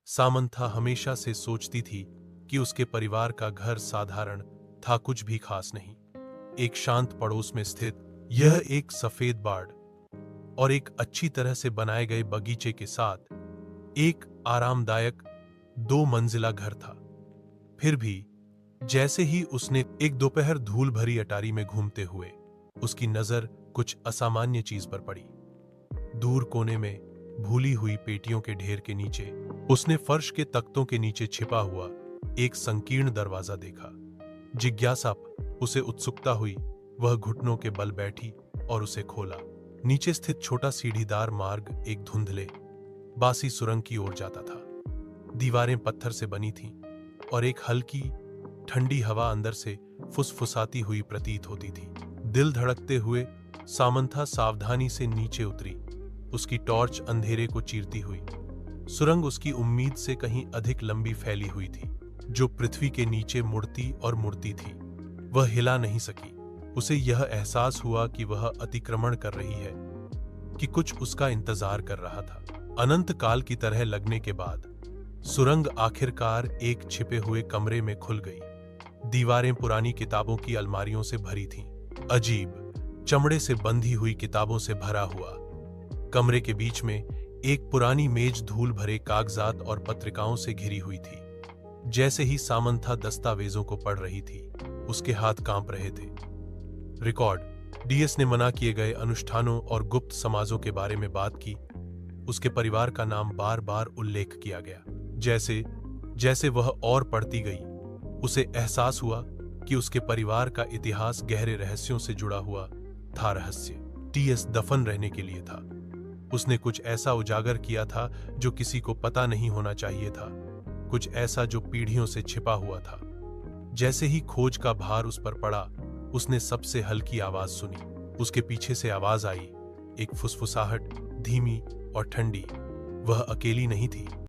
Samantha हमेशा से सोचती थी कि उसके परिवार का घर साधारण था, कुछ भी खास नहीं। एक शांत पड़ोस में स्थित यह एक सफेद बाड़ और एक अच्छी तरह से बनाए गए बगीचे के साथ एक आरामदायक 2 मंजिला घर था। फिर भी जैसे ही उसने एक दोपहर धूल भरी अटारी में घूमते हुए उसकी नजर कुछ असामान्य चीज पर पड़ी। दूर कोने में भूली हुई पेटियों के ढेर के नीचे उसने फर्श के तख्तों के नीचे छिपा हुआ एक संकीर्ण दरवाजा देखा। जिज्ञासा उसे उत्सुकता हुई। वह घुटनों के बल बैठी और उसे खोला। नीचे स्थित छोटा सीढ़ीदार मार्ग एक धुंधले बासी सुरंग की ओर जाता था। दीवारें पत्थर से बनी थीं और एक हल्की ठंडी हवा अंदर से फुसफुसाती हुई प्रतीत होती थी। दिल धड़कते हुए सामंथा सावधानी से नीचे उतरी। उसकी टॉर्च अंधेरे को चीरती हुई। सुरंग उसकी उम्मीद से कहीं अधिक लंबी फैली हुई थी, जो पृथ्वी के नीचे मुड़ती और मुड़ती थी। वह हिला नहीं सकी। उसे यह एहसास हुआ कि वह अतिक्रमण कर रही है, कि कुछ उसका इंतजार कर रहा था। अनंत काल की तरह लगने के बाद सुरंग आखिरकार एक छिपे हुए कमरे में खुल गई। दीवारें पुरानी किताबों की अलमारियों से भरी थीं। अजीब चमड़े से बंधी हुई किताबों से भरा हुआ कमरे के बीच में एक पुरानी मेज धूल भरे कागजात और पत्रिकाओं से घिरी हुई थी। जैसे ही सामंथा दस्तावेजों को पढ़ रही थी, उसके हाथ कांप रहे थे। रिकॉर्ड डीएस ने मना किए गए अनुष्ठानों और गुप्त समाजों के बारे में बात की। उसके परिवार का नाम बार बार उल्लेख किया गया। जैसे जैसे वह और पढ़ती गई, उसे एहसास हुआ कि उसके परिवार का इतिहास गहरे रहस्यों से जुड़ा हुआ था। रहस्य टीएस दफन रहने के लिए था। उसने कुछ ऐसा उजागर किया था जो किसी को पता नहीं होना चाहिए था, कुछ ऐसा जो पीढ़ियों से छिपा हुआ था। जैसे ही खोज का भार उस पर पड़ा, उसने सबसे हल्की आवाज सुनी। उसके पीछे से आवाज आई, एक फुसफुसाहट, धीमी और ठंडी। वह अकेली नहीं थी।